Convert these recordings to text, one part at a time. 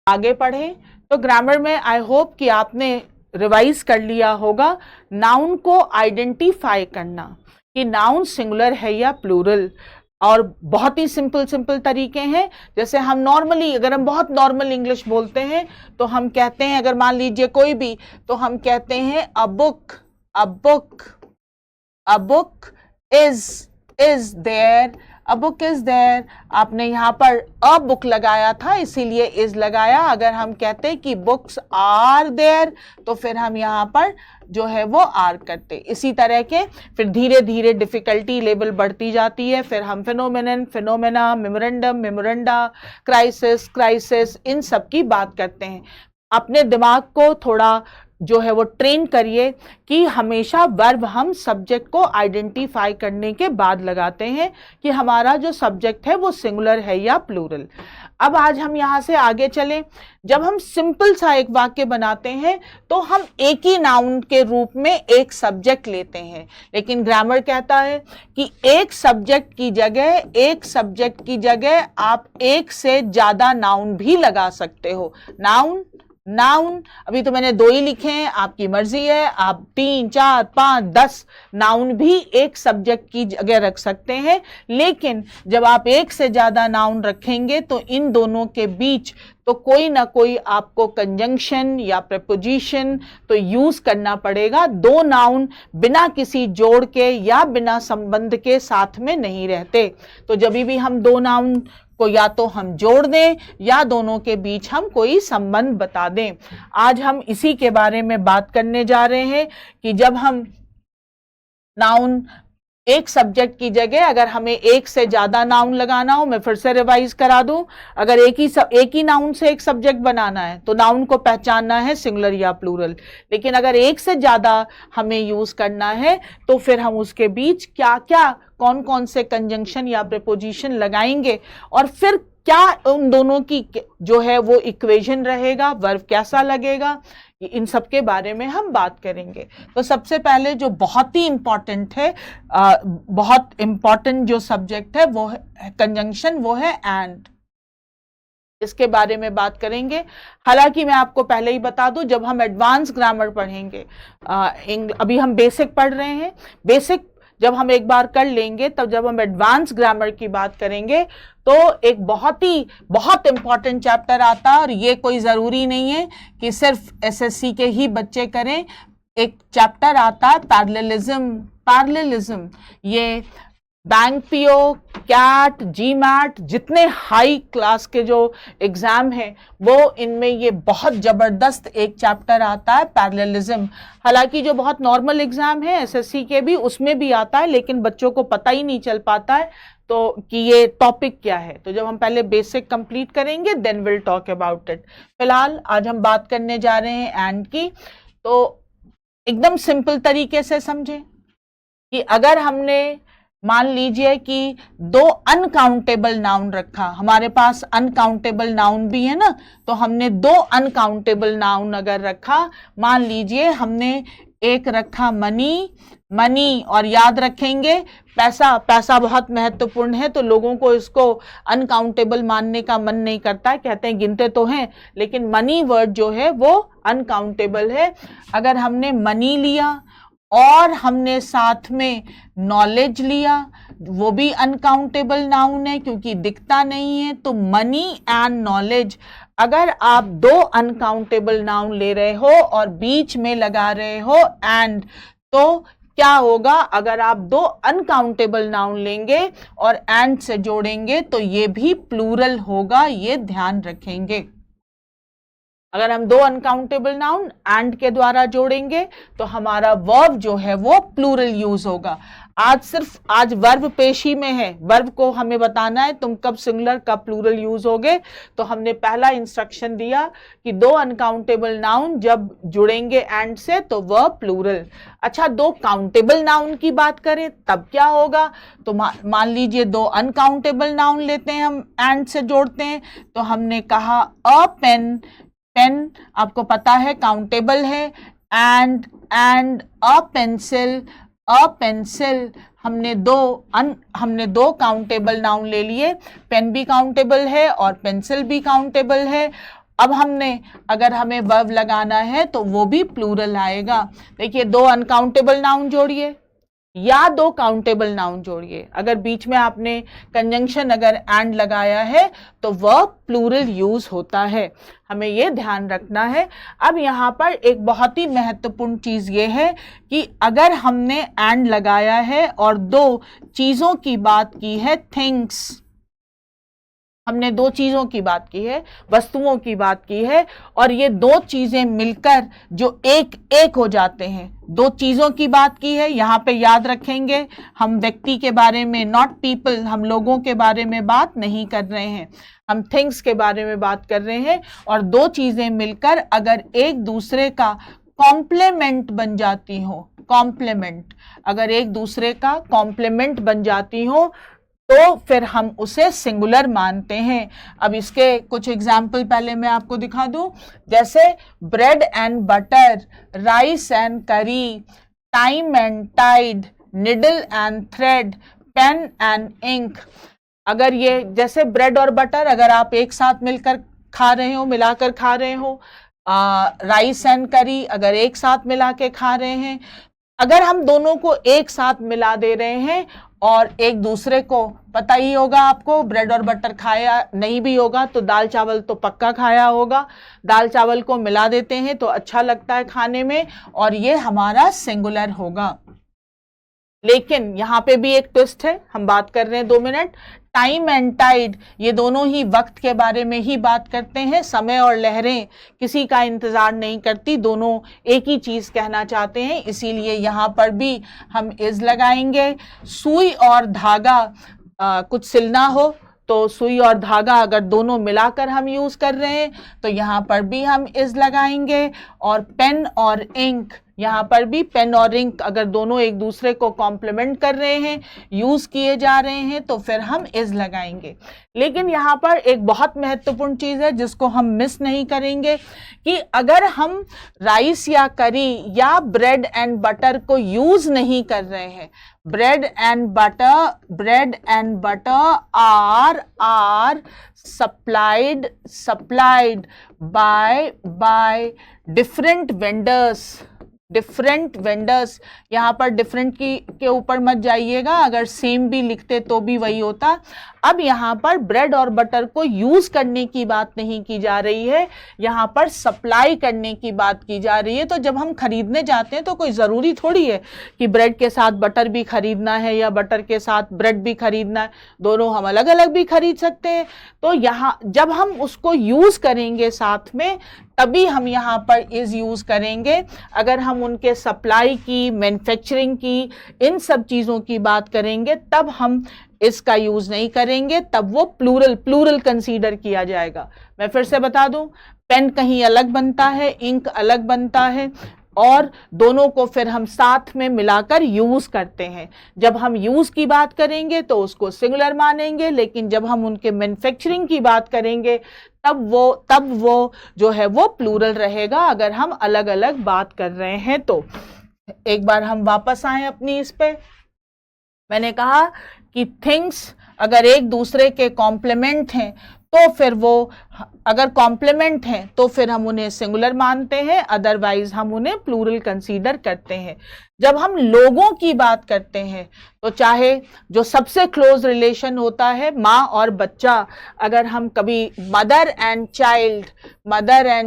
आगे पढ़ें तो ग्रामर में आई होप कि आपने रिवाइज कर लिया होगा नाउन को आइडेंटिफाई करना कि नाउन सिंगुलर है या प्लूरल। और बहुत ही सिंपल तरीके हैं। जैसे हम नॉर्मली, अगर हम बहुत नॉर्मल इंग्लिश बोलते हैं तो हम कहते हैं, अगर मान लीजिए कोई भी, तो हम कहते हैं a book, a book, a book is there, a book is there. आपने यहाँ पर अ बुक लगाया था इसीलिए इज लगाया। अगर हम कहते कि बुक्स आर देयर तो फिर हम यहाँ पर जो है वो आर करते। इसी तरह के फिर धीरे धीरे डिफिकल्टी लेवल बढ़ती जाती है। फिर हम phenomenon, phenomena, memorandum, memoranda, crisis, crisis, इन सब की बात करते हैं। अपने दिमाग को थोड़ा जो है वो ट्रेन करिए कि हमेशा वर्ब हम सब्जेक्ट को आइडेंटिफाई करने के बाद लगाते हैं कि हमारा जो सब्जेक्ट है वो सिंगुलर है या प्लूरल। अब आज हम यहाँ से आगे चलें। जब हम सिंपल सा एक वाक्य बनाते हैं तो हम एक ही नाउन के रूप में एक सब्जेक्ट लेते हैं, लेकिन ग्रामर कहता है कि एक सब्जेक्ट की जगह आप एक से ज्यादा नाउन भी लगा सकते हो। नाउन अभी तो मैंने 2 ही लिखे हैं, आपकी मर्जी है, आप 3, 4, 5, 10 नाउन भी एक सब्जेक्ट की जगह रख सकते हैं। लेकिन जब आप एक से ज्यादा नाउन रखेंगे तो इन दोनों के बीच तो कोई ना कोई आपको कंजंक्शन या प्रेपोजिशन तो यूज करना पड़ेगा। 2 नाउन बिना किसी जोड़ के या बिना संबंध के साथ में नहीं रहते। तो जब भी हम 2 नाउन को या तो हम जोड़ दें या दोनों के बीच हम कोई संबंध बता दें। आज हम इसी के बारे में बात करने जा रहे हैं कि जब हम नाउन एक सब्जेक्ट की जगह अगर हमें एक से ज्यादा नाउन लगाना हो, मैं फिर से रिवाइज करा दूं, अगर एक ही नाउन से एक सब्जेक्ट बनाना है तो नाउन को पहचानना है सिंगुलर या प्लूरल। लेकिन अगर एक से ज्यादा हमें यूज करना है तो फिर हम उसके बीच क्या क्या, कौन कौन से कंजंक्शन या प्रीपोजिशन लगाएंगे और फिर क्या उन दोनों की जो है वो इक्वेशन रहेगा, वर्ब कैसा लगेगा, इन सब के बारे में हम बात करेंगे। तो सबसे पहले जो बहुत ही इंपॉर्टेंट है, बहुत इंपॉर्टेंट जो सब्जेक्ट है वो है कंजंक्शन, वो है एंड। इसके बारे में बात करेंगे। हालांकि मैं आपको पहले ही बता दूं, जब हम एडवांस ग्रामर पढ़ेंगे, अभी हम बेसिक पढ़ रहे हैं, बेसिक जब हम एक बार कर लेंगे तब जब हम एडवांस ग्रामर की बात करेंगे तो एक बहुत इंपॉर्टेंट चैप्टर आता है। और ये कोई जरूरी नहीं है कि सिर्फ एसएससी के ही बच्चे करें। एक चैप्टर आता है पैरेललिज्म। ये बैंक पीओ, कैट, जीमैट, जितने हाई क्लास के जो एग्जाम हैं वो इनमें ये बहुत जबरदस्त एक चैप्टर आता है पैरेललिज्म। हालांकि जो बहुत नॉर्मल एग्जाम है एसएससी के भी, उसमें भी आता है, लेकिन बच्चों को पता ही नहीं चल पाता है तो कि ये टॉपिक क्या है। तो जब हम पहले बेसिक कंप्लीट करेंगे then will talk about it. फिलहाल आज हम बात करने जा रहे हैं एंड की। तो एकदम सिंपल तरीके से समझें कि अगर हमने मान लीजिए कि 2 अनकाउंटेबल नाउन रखा, हमारे पास अनकाउंटेबल नाउन भी है ना, तो हमने 2 अनकाउंटेबल नाउन अगर रखा, मान लीजिए हमने एक रखा मनी, और याद रखेंगे पैसा बहुत महत्वपूर्ण है, तो लोगों को इसको अनकाउंटेबल मानने का मन नहीं करता है, कहते हैं गिनते तो हैं, लेकिन मनी वर्ड जो है वो अनकाउंटेबल है। अगर हमने मनी लिया और हमने साथ में नॉलेज लिया, वो भी अनकाउंटेबल नाउन है क्योंकि दिखता नहीं है। तो मनी एंड नॉलेज, अगर आप 2 अनकाउंटेबल नाउन ले रहे हो और बीच में लगा रहे हो एंड, तो क्या होगा, अगर आप 2 अनकाउंटेबल नाउन लेंगे और एंड से जोड़ेंगे तो ये भी प्लूरल होगा, ये ध्यान रखेंगे। अगर हम 2 अनकाउंटेबल नाउन एंड के द्वारा जोड़ेंगे तो हमारा वर्ब जो है वो प्लूरल यूज होगा। आज वर्ब पेशी में है, वर्ब को हमें बताना है तुम कब सिंगुलर कब प्लूरल यूज होगे। तो हमने पहला इंस्ट्रक्शन दिया कि 2 अनकाउंटेबल नाउन जब जुड़ेंगे एंड से तो वर्ब प्लूरल। अच्छा, 2 काउंटेबल नाउन की बात करें तब क्या होगा, तो मान लीजिए 2 अनकाउंटेबल नाउन लेते हैं, हम एंड से जोड़ते हैं, तो हमने कहा अ पेन आपको पता है काउंटेबल है, एंड अ पेंसिल हमने 2 काउंटेबल नाउन ले लिए, पेन भी काउंटेबल है और पेंसिल भी काउंटेबल है। अब हमने अगर हमें वर्ब लगाना है तो वो भी प्लूरल आएगा। देखिए, 2 अनकाउंटेबल नाउन जोड़िए या 2 काउंटेबल नाउन जोड़िए। अगर बीच में आपने कंजंक्शन अगर एंड लगाया है तो वर्ब प्लूरल यूज होता है, हमें ये ध्यान रखना है। अब यहाँ पर एक बहुत ही महत्वपूर्ण चीज ये है कि अगर हमने एंड लगाया है और 2 चीजों की बात की है, थिंग्स, हमने 2 चीजों की बात की है, वस्तुओं की बात की है, और ये 2 चीजें मिलकर जो एक हो जाते हैं। 2 चीजों की बात की है, यहाँ पे याद रखेंगे हम व्यक्ति के बारे में, नॉट पीपल, हम लोगों के बारे में बात नहीं कर रहे हैं, हम थिंग्स के बारे में बात कर रहे हैं। और 2 चीजें मिलकर अगर एक दूसरे का कॉम्प्लीमेंट बन जाती हो, कॉम्प्लीमेंट, अगर एक दूसरे का कॉम्प्लीमेंट बन जाती हो तो फिर हम उसे सिंगुलर मानते हैं। अब इसके कुछ एग्जाम्पल पहले मैं आपको दिखा दूं, जैसे bread and butter, rice and curry, time and tide, needle and thread, pen and ink. अगर ये जैसे ब्रेड और बटर अगर आप एक साथ मिलकर खा रहे हो, मिलाकर खा रहे हो, राइस एंड करी अगर एक साथ मिला के खा रहे हैं, अगर हम दोनों को एक साथ मिला दे रहे हैं और एक दूसरे को पता ही होगा आपको, ब्रेड और बटर खाया नहीं भी होगा तो दाल चावल तो पक्का खाया होगा, दाल चावल को मिला देते हैं तो अच्छा लगता है खाने में, और ये हमारा सिंगुलर होगा। लेकिन यहाँ पे भी एक ट्विस्ट है, हम बात कर रहे हैं 2 मिनट। टाइम एंड टाइड, ये दोनों ही वक्त के बारे में ही बात करते हैं, समय और लहरें किसी का इंतजार नहीं करती, दोनों एक ही चीज कहना चाहते हैं, इसीलिए यहाँ पर भी हम इज लगाएंगे। सुई और धागा, कुछ सिलना हो तो सुई और धागा अगर दोनों मिलाकर हम यूज कर रहे हैं तो यहाँ पर भी हम इज लगाएंगे। और पेन और इंक, यहाँ पर भी पेन और इंक अगर दोनों एक दूसरे को कॉम्प्लीमेंट कर रहे हैं, यूज किए जा रहे हैं, तो फिर हम इज लगाएंगे। लेकिन यहाँ पर एक बहुत महत्वपूर्ण चीज है जिसको हम मिस नहीं करेंगे कि अगर हम राइस या करी या ब्रेड एंड बटर को यूज नहीं कर रहे हैं, bread and butter are supplied by different vendors। यहाँ पर डिफरेंट के ऊपर मत जाइएगा, अगर सेम भी लिखते तो भी वही होता। अब यहाँ पर ब्रेड और बटर को यूज करने की बात नहीं की जा रही है, यहाँ पर सप्लाई करने की बात की जा रही है। तो जब हम खरीदने जाते हैं तो कोई ज़रूरी थोड़ी है कि ब्रेड के साथ बटर भी खरीदना है या बटर के साथ ब्रेड भी खरीदना है, दोनों हम अलग अलग भी खरीद सकते हैं। तो यहाँ जब हम उसको यूज करेंगे साथ में तभी हम यहाँ पर इज यूज करेंगे। अगर हम उनके सप्लाई की, मैन्युफैक्चरिंग की, इन सब चीज़ों की बात करेंगे तब हम इसका यूज नहीं करेंगे, तब वो प्लूरल कंसीडर किया जाएगा। मैं फिर से बता दूं, पेन कहीं अलग बनता है, इंक अलग बनता है, और दोनों को फिर हम साथ में मिलाकर यूज करते हैं। जब हम यूज की बात करेंगे तो उसको सिंगुलर मानेंगे, लेकिन जब हम उनके मैन्युफैक्चरिंग की बात करेंगे तब वो जो है वो प्लूरल रहेगा, अगर हम अलग अलग बात कर रहे हैं तो। एक बार हम वापस आए अपनी इस पे, मैंने कहा कि थिंग्स अगर एक दूसरे के कॉम्प्लीमेंट हैं तो फिर वो, अगर कॉम्प्लीमेंट हैं तो फिर हम उन्हें सिंगुलर मानते हैं, अदरवाइज हम उन्हें प्लूरल कंसीडर करते हैं। जब हम लोगों की बात करते हैं तो चाहे जो सबसे क्लोज रिलेशन होता है माँ और बच्चा, अगर हम कभी मदर एंड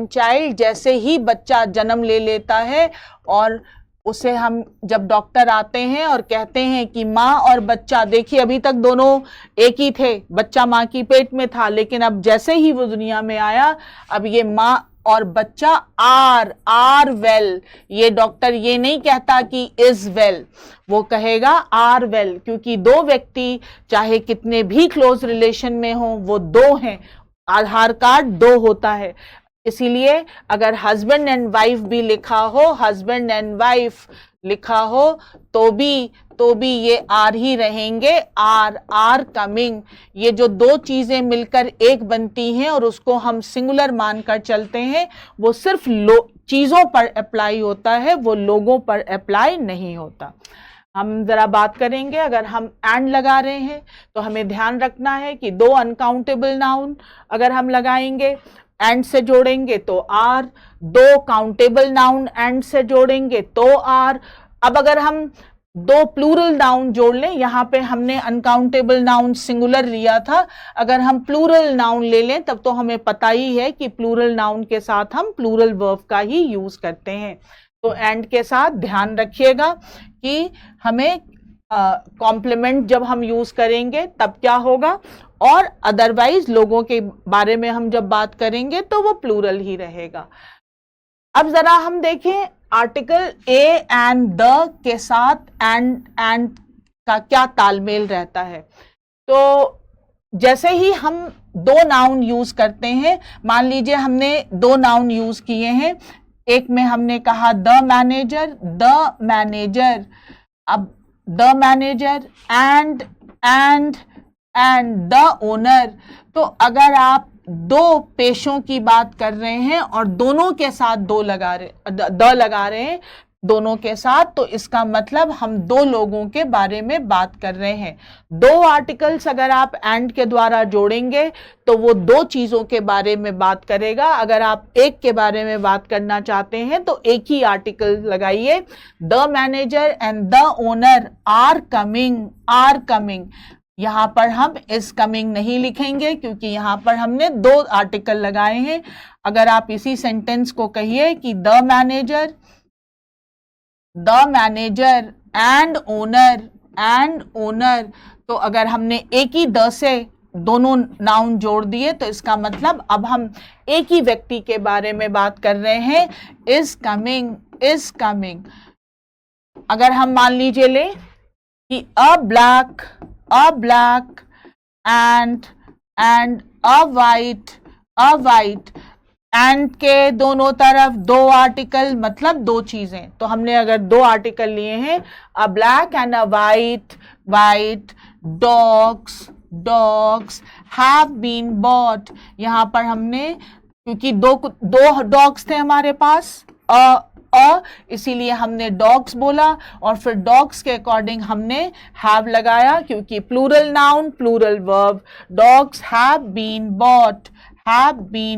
चाइल्ड जैसे ही बच्चा जन्म ले लेता है और उसे हम जब डॉक्टर आते हैं और कहते हैं कि माँ और बच्चा, देखिए अभी तक दोनों एक ही थे, बच्चा माँ की पेट में था, लेकिन अब जैसे ही वो दुनिया में आया अब ये माँ और बच्चा आर वेल। ये डॉक्टर ये नहीं कहता कि इज वेल, वो कहेगा आर वेल, क्योंकि 2 व्यक्ति चाहे कितने भी क्लोज रिलेशन में हो वो 2 हैं, आधार कार्ड 2 होता है। इसीलिए अगर हस्बैंड एंड वाइफ भी लिखा हो, हस्बैंड एंड वाइफ लिखा हो तो भी ये आर ही रहेंगे, आर कमिंग। ये जो 2 चीजें मिलकर एक बनती हैं और उसको हम सिंगुलर मानकर चलते हैं, वो सिर्फ चीजों पर अप्लाई होता है, वो लोगों पर अप्लाई नहीं होता। हम जरा बात करेंगे, अगर हम एंड लगा रहे हैं तो हमें ध्यान रखना है कि 2 अनकाउंटेबल नाउन अगर हम लगाएंगे एंड से जोड़ेंगे तो आर, दो काउंटेबल नाउन एंड से जोड़ेंगे तो आर। अब अगर हम दो प्लूरल नाउन जोड़ लें, यहाँ पे हमने अनकाउंटेबल नाउन सिंगुलर लिया था, अगर हम प्लूरल नाउन ले लें तब तो हमें पता ही है कि प्लूरल नाउन के साथ हम प्लूरल वर्ब का ही यूज करते हैं। तो एंड के साथ ध्यान रखिएगा कि हमें कॉम्प्लीमेंट जब हम यूज करेंगे तब क्या होगा, और अदरवाइज लोगों के बारे में हम जब बात करेंगे तो वो प्लूरल ही रहेगा। अब जरा हम देखें आर्टिकल ए एंड द के साथ एंड का क्या तालमेल रहता है। तो जैसे ही हम दो नाउन यूज करते हैं, मान लीजिए हमने दो नाउन यूज किए हैं, एक में हमने कहा द मैनेजर, अब the manager and the owner. तो अगर आप दो पेशों की बात कर रहे हैं और दोनों के साथ द लगा रहे हैं दोनों के साथ, तो इसका मतलब हम दो लोगों के बारे में बात कर रहे हैं। दो आर्टिकल्स अगर आप एंड के द्वारा जोड़ेंगे तो वो दो चीजों के बारे में बात करेगा। अगर आप एक के बारे में बात करना चाहते हैं तो एक ही आर्टिकल लगाइए, the manager and the owner are coming. यहां पर हम इज कमिंग नहीं लिखेंगे क्योंकि यहां पर हमने दो आर्टिकल लगाए हैं। अगर आप इसी सेंटेंस को कहिए कि द मैनेजर एंड ओनर, तो अगर हमने एक ही द से दोनों नाउन जोड़ दिए तो इसका मतलब अब हम एक ही व्यक्ति के बारे में बात कर रहे हैं, इज कमिंग। अगर हम मान लीजिए ले कि अ black and a white, and के दोनों तरफ दो आर्टिकल मतलब दो चीजें। तो हमने अगर दो आर्टिकल लिए हैं, a black and a white dogs have been bought. यहां पर हमने क्योंकि दो डॉग्स थे हमारे पास, इसीलिए हमने डॉग्स बोला और फिर डॉग्स के अकॉर्डिंग हमने हैव लगाया क्योंकि plural noun plural verb, dogs have been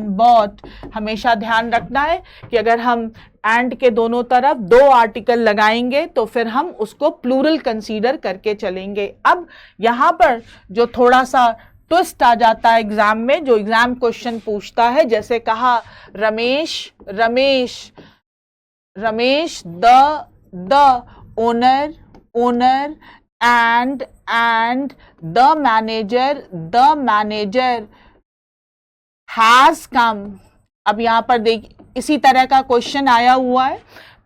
bought. हमेशा ध्यान रखना है कि अगर हम एंड के दोनों तरफ दो आर्टिकल लगाएंगे तो फिर हम उसको प्लूरल कंसीडर करके चलेंगे। अब यहां पर जो थोड़ा सा ट्विस्ट आ जाता है एग्जाम में, जो एग्जाम क्वेश्चन पूछता है, जैसे कहा Ramesh the owner and the manager has come. अब यहां पर देखिए इसी तरह का क्वेश्चन आया हुआ है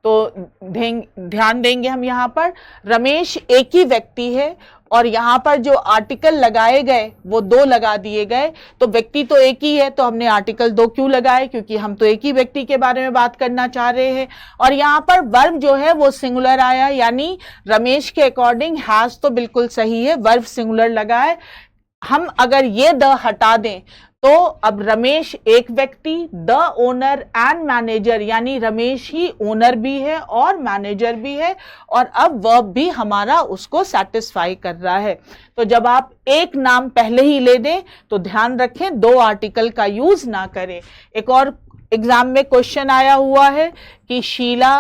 तो ध्यान देंगे हम। यहां पर रमेश एक ही व्यक्ति है और यहां पर जो आर्टिकल लगाए गए वो दो लगा दिए गए, तो व्यक्ति तो एक ही है तो हमने आर्टिकल दो क्यों लगाए, क्योंकि हम तो एक ही व्यक्ति के बारे में बात करना चाह रहे हैं। और यहां पर वर्ब जो है वो सिंगुलर आया, यानी रमेश के अकॉर्डिंग हैज तो बिल्कुल सही है, वर्ब सिंगुलर लगा है। हम अगर ये द हटा दें तो अब रमेश एक व्यक्ति, द ओनर एंड मैनेजर, यानी रमेश ही ओनर भी है और मैनेजर भी है, और अब वर्ब भी हमारा उसको सेटिस्फाई कर रहा है। तो जब आप एक नाम पहले ही ले दें तो ध्यान रखें दो आर्टिकल का यूज ना करें। एक और एग्जाम में क्वेश्चन आया हुआ है कि Sheela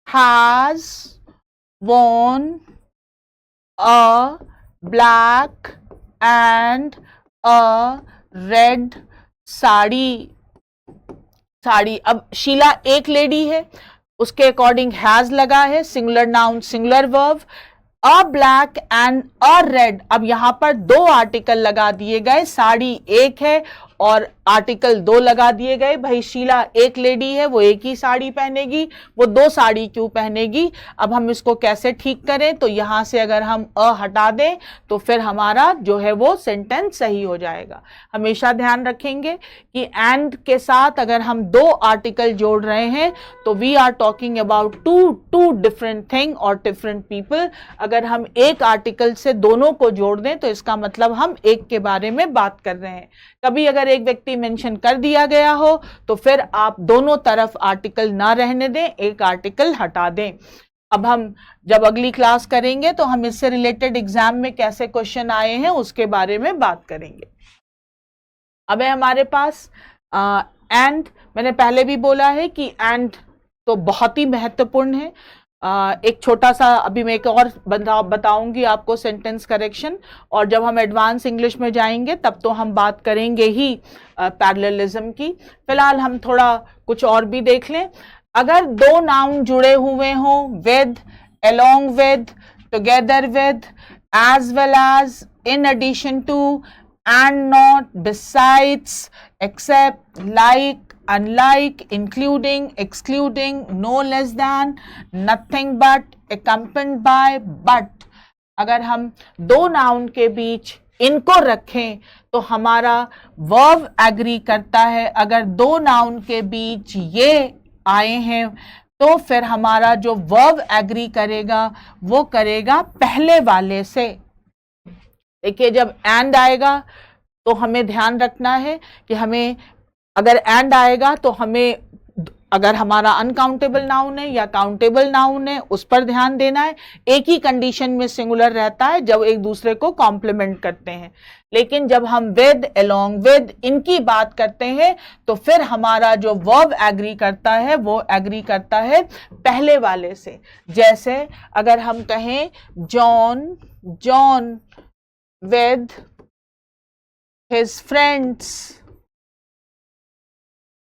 has won a black and a red sari. अब शीला एक लेडी है, उसके अकॉर्डिंग हैज लगा है, singular noun singular verb, a black and a red. अब यहां पर दो आर्टिकल लगा दिए गए, साड़ी एक है और आर्टिकल दो लगा दिए गए। भाई शीला एक लेडी है, वो एक ही साड़ी पहनेगी, वो दो साड़ी क्यों पहनेगी। अब हम इसको कैसे ठीक करें, तो यहां से अगर हम अ हटा दें तो फिर हमारा जो है वो सेंटेंस सही हो जाएगा। हमेशा ध्यान रखेंगे कि एंड के साथ अगर हम दो आर्टिकल जोड़ रहे हैं तो we are talking about two different thing और डिफरेंट पीपल। अगर हम एक आर्टिकल से दोनों को जोड़ दें तो इसका मतलब हम एक के बारे में बात कर रहे हैं। कभी अगर एक व्यक्ति मेंशन कर दिया गया हो तो फिर आप दोनों तरफ आर्टिकल ना रहने दें, एक आर्टिकल हटा दें। अब हम जब अगली क्लास करेंगे तो हम इससे रिलेटेड एग्जाम में कैसे क्वेश्चन आए हैं उसके बारे में बात करेंगे। अब है हमारे पास एंड मैंने पहले भी बोला है कि एंड तो बहुत ही महत्वपूर्ण है। एक छोटा सा अभी मैं एक और बताऊंगी आपको सेंटेंस करेक्शन, और जब हम एडवांस इंग्लिश में जाएंगे तब तो हम बात करेंगे ही पैरेललिज्म की। फिलहाल हम थोड़ा कुछ और भी देख लें। अगर दो नाउन जुड़े हुए हों with, along with, together with, as well as, in addition to, and not, besides, except, like, unlike, including, excluding, no less than, nothing but, accompanied by, but, अगर हम दो नाउन के बीच इनको रखें तो हमारा वर्ब एग्री करता है। अगर दो नाउन के बीच ये आए हैं तो फिर हमारा जो वर्ब एग्री करेगा वो करेगा पहले वाले से। देखिए, जब एंड आएगा तो हमें ध्यान रखना है कि हमें अगर एंड आएगा तो हमें, अगर हमारा अनकाउंटेबल नाउन है या काउंटेबल नाउन है उस पर ध्यान देना है। एक ही कंडीशन में सिंगुलर रहता है जब एक दूसरे को कॉम्प्लीमेंट करते हैं, लेकिन जब हम विद, अलोंग विद इनकी बात करते हैं तो फिर हमारा जो वर्ब एग्री करता है वो एग्री करता है पहले वाले से। जैसे अगर हम कहें John, John with his friends,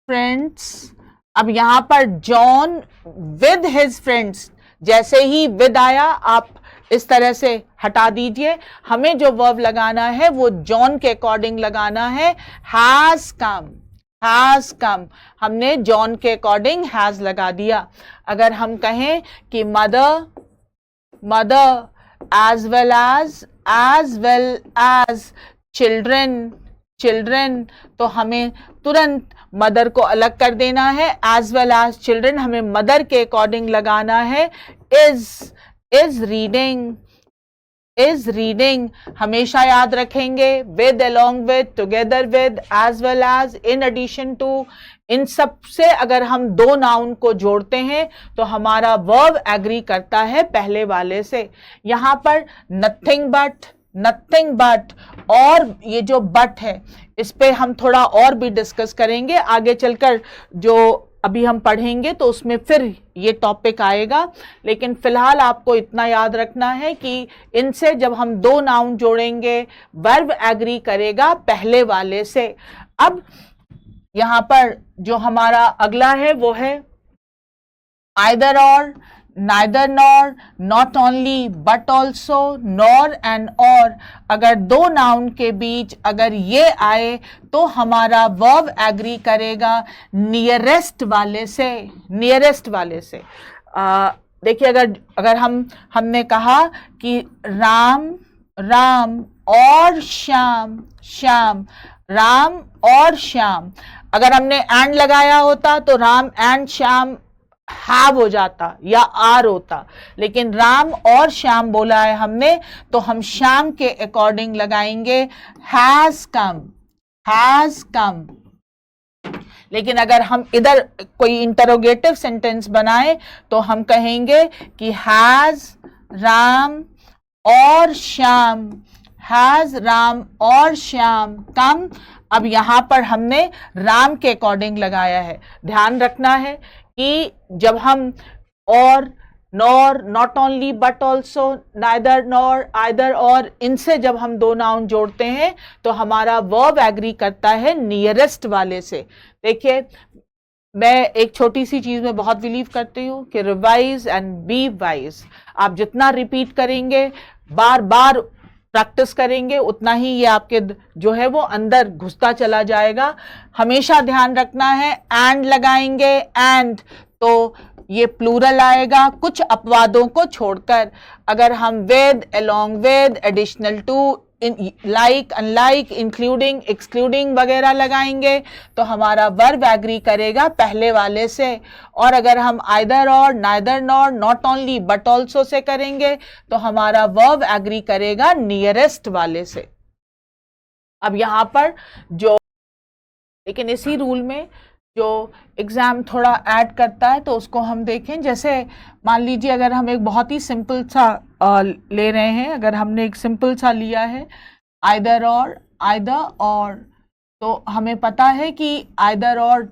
friends. अब यहां पर जॉन विद हिज फ्रेंड्स, जैसे ही विद आया आप इस तरह से हटा दीजिए। हमें जो वर्ब लगाना है वो जॉन के अकॉर्डिंग लगाना है। हैज कम, हैज कम, हमने जॉन के अकॉर्डिंग हैज लगा दिया। अगर हम कहें कि mother, mother as well as children, children, तो हमें तुरंत मदर को अलग कर देना है। एज वेल एज चिल्ड्रन हमें मदर के अकॉर्डिंग लगाना है। इज रीडिंग, इज रीडिंग हमेशा याद रखेंगे। With, along with, together with, as well as, in addition to, इन सब से अगर हम दो नाउन को जोड़ते हैं तो हमारा वर्ब एग्री करता है पहले वाले से। यहां पर नथिंग बट, नथिंग बट, और ये जो बट है इस पे हम थोड़ा और भी डिस्कस करेंगे आगे चलकर, जो अभी हम पढ़ेंगे तो उसमें फिर ये टॉपिक आएगा। लेकिन फिलहाल आपको इतना याद रखना है कि इनसे जब हम दो नाउन जोड़ेंगे वर्ब एग्री करेगा पहले वाले से। अब यहां पर जो हमारा अगला है वो है आइदर और, neither nor, not only but also, nor and or। अगर दो नाउन के बीच अगर ये आए तो हमारा वर्ब एग्री करेगा नियरेस्ट वाले से, नियरेस्ट वाले से। देखिए, अगर हमने कहा कि राम, राम और श्याम, श्याम, राम और श्याम, अगर हमने एंड लगाया होता तो राम एंड श्याम हैव हो जाता या आर होता, लेकिन राम और श्याम बोला है हमने तो हम श्याम के अकॉर्डिंग लगाएंगे हैज कम, हैज कम। लेकिन अगर हम इधर कोई इंटरोगेटिव सेंटेंस बनाए तो हम कहेंगे कि हैज राम और श्याम, हैज राम और श्याम कम। अब यहां पर हमने राम के अकॉर्डिंग लगाया है। ध्यान रखना है कि जब हम और, nor, not only but also, neither nor, either और, इनसे जब हम दो नाउन जोड़ते हैं तो हमारा वर्ब एग्री करता है नियरेस्ट वाले से। देखिए, मैं एक छोटी सी चीज में बहुत बिलीव करती हूँ कि रिवाइज एंड बी वाइज। आप जितना रिपीट करेंगे, बार बार प्रैक्टिस करेंगे, उतना ही ये आपके जो है वो अंदर घुसता चला जाएगा। हमेशा ध्यान रखना है एंड लगाएंगे, एंड तो ये प्लूरल आएगा कुछ अपवादों को छोड़कर। अगर हम with, along with, additional to, like, unlike, including, excluding वगैरह लगाएंगे तो हमारा वर्ब एग्री करेगा पहले वाले से। और अगर हम आइदर और, neither nor, not only but also say करेंगे तो हमारा वर्ब एग्री करेगा नियरेस्ट वाले से। अब यहां पर जो, लेकिन इसी रूल में जो एग्जाम थोड़ा ऐड करता है तो उसको हम देखें। जैसे मान लीजिए अगर हम एक बहुत ही सिंपल सा ले रहे हैं, अगर हमने एक सिंपल सा लिया है आइदर और तो हमें पता है कि आइदर और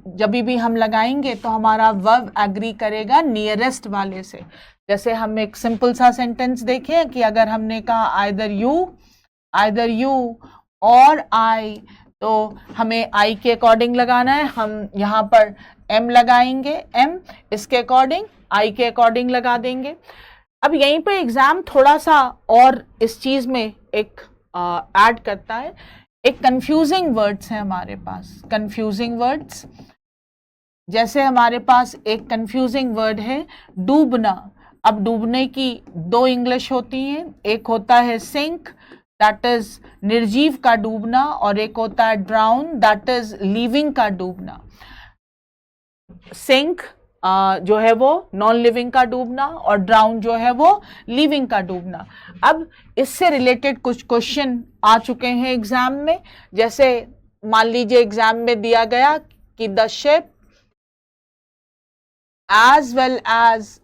जब भी हम लगाएंगे तो हमारा वर्ब एग्री करेगा नियरेस्ट वाले से। जैसे हम एक सिंपल सा सेंटेंस देखें कि अगर हमने कहा आइदर यू और आई, तो हमें आई के अकॉर्डिंग लगाना है, हम यहाँ पर एम लगाएंगे, एम इसके अकॉर्डिंग, आई के अकॉर्डिंग लगा देंगे। अब यहीं पे एग्जाम थोड़ा सा और इस चीज में एक ऐड करता है, एक कंफ्यूजिंग वर्ड्स है हमारे पास, कंफ्यूजिंग वर्ड्स। जैसे हमारे पास एक कंफ्यूजिंग वर्ड है डूबना। अब डूबने की दो इंग्लिश होती हैं, एक होता है सिंक, दैट इज निर्जीव का डूबना, और एक होता है ड्राउन, दैट इज लिविंग का डूबना। सिंक जो है वो नॉन लिविंग का डूबना, और ड्राउन जो है वो लिविंग का डूबना। अब इससे रिलेटेड कुछ क्वेश्चन आ चुके हैं एग्जाम में। जैसे मान लीजिए एग्जाम में दिया गया कि the ship as well as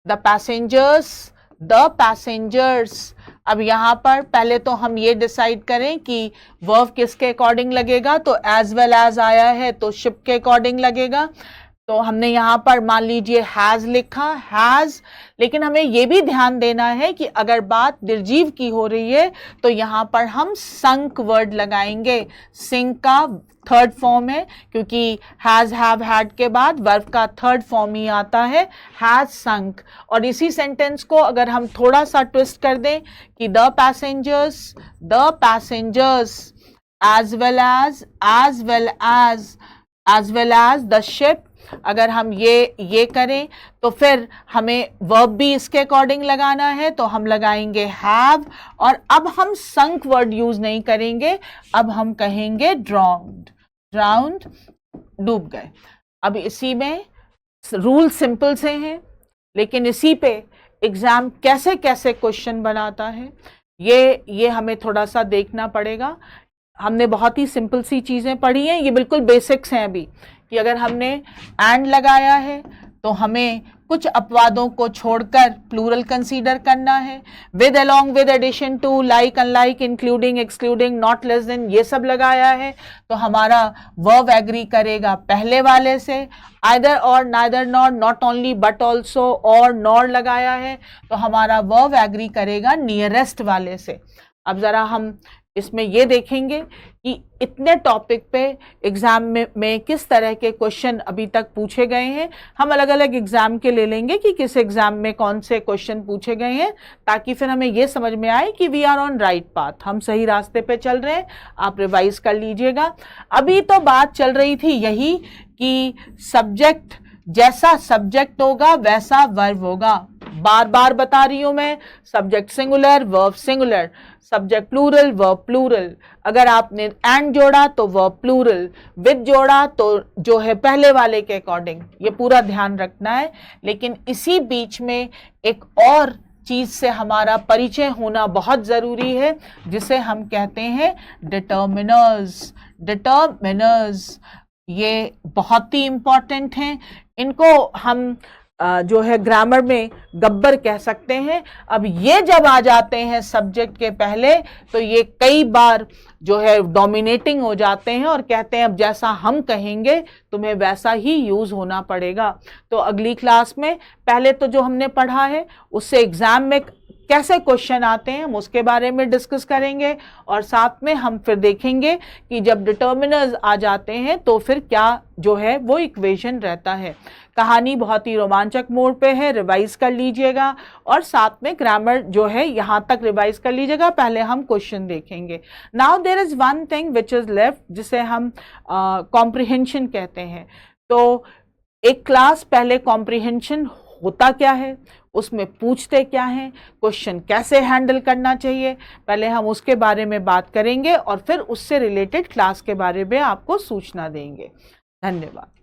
the passengers। अब यहाँ पर पहले तो हम ये डिसाइड करें कि वर्ब किसके अकॉर्डिंग लगेगा, तो as well as आया है तो शिप के अकॉर्डिंग लगेगा। तो हमने यहाँ पर मान लीजिए हैज लिखा, हैज, लेकिन हमें ये भी ध्यान देना है कि अगर बात निर्जीव की हो रही है तो यहाँ पर हम संक वर्ड लगाएंगे। सिंक का थर्ड फॉर्म है, क्योंकि हैज हैव हैड के बाद वर्ब का थर्ड फॉर्म ही आता है, हैज संक। और इसी सेंटेंस को अगर हम थोड़ा सा ट्विस्ट कर दें कि the passengers as well as the ship, अगर हम ये करें तो फिर हमें वर्ब भी इसके अकॉर्डिंग लगाना है, तो हम लगाएंगे हैव, और अब हम संक वर्ड यूज नहीं करेंगे, अब हम कहेंगे ड्राउंड, डूब गए। अब इसी में रूल सिंपल से हैं, लेकिन इसी पे एग्जाम कैसे कैसे क्वेश्चन बनाता है ये हमें थोड़ा सा देखना पड़ेगा। हमने बहुत ही सिंपल सी चीजें पढ़ी हैं, ये बिल्कुल बेसिक्स हैं अभी, कि अगर हमने एंड लगाया है तो हमें कुछ अपवादों को छोड़कर प्लूरल कंसीडर करना है। With, along with, addition to, like, unlike, including, excluding, not, less than, ये सब लगाया है तो हमारा वर्ब एग्री करेगा पहले वाले से। आइदर और, neither nor, not only but also, और नॉर लगाया है तो हमारा वर्ब एग्री करेगा नियरेस्ट वाले से। अब जरा हम इसमें ये देखेंगे कि इतने टॉपिक पे एग्जाम में किस तरह के क्वेश्चन अभी तक पूछे गए हैं। हम अलग अलग एग्जाम के ले लेंगे कि किस एग्जाम में कौन से क्वेश्चन पूछे गए हैं, ताकि फिर हमें ये समझ में आए कि we are on right path, हम सही रास्ते पे चल रहे हैं। आप रिवाइज कर लीजिएगा। अभी तो बात चल रही थी यही कि सब्जेक्ट, जैसा सब्जेक्ट होगा वैसा वर्ब होगा। बार बार बता रही हूं मैं, subject singular, verb singular, subject plural, verb plural. अगर आपने एंड जोड़ा तो वर्ब प्लूरल, विद जोड़ा तो जो है पहले वाले के अकॉर्डिंग, ये पूरा ध्यान रखना है। लेकिन इसी बीच में एक और चीज से हमारा परिचय होना बहुत जरूरी है, जिसे हम कहते हैं डिटर्मिनर्स। डिटर्मिनर्स ये बहुत ही इंपॉर्टेंट हैं, इनको हम जो है ग्रामर में गब्बर कह सकते हैं। अब ये जब आ जाते हैं सब्जेक्ट के पहले तो ये कई बार जो है डोमिनेटिंग हो जाते हैं और कहते हैं अब जैसा हम कहेंगे तुम्हें वैसा ही यूज होना पड़ेगा। तो अगली क्लास में पहले तो जो हमने पढ़ा है उससे एग्जाम में कैसे क्वेश्चन आते हैं हम उसके बारे में डिस्कस करेंगे, और साथ में हम फिर देखेंगे कि जब डिटर्मिनर्स आ जाते हैं तो फिर क्या जो है वो इक्वेशन रहता है। कहानी बहुत ही रोमांचक मोड पे है, रिवाइज कर लीजिएगा, और साथ में ग्रामर जो है यहाँ तक रिवाइज कर लीजिएगा। पहले हम क्वेश्चन देखेंगे। Now there is one thing which is left, जिसे हम कॉम्प्रिहेंशन कहते हैं। तो एक क्लास पहले कॉम्प्रिहेंशन होता क्या है, उसमें पूछते क्या हैं, क्वेश्चन कैसे हैंडल करना चाहिए, पहले हम उसके बारे में बात करेंगे और फिर उससे रिलेटेड क्लास के बारे में आपको सूचना देंगे। धन्यवाद।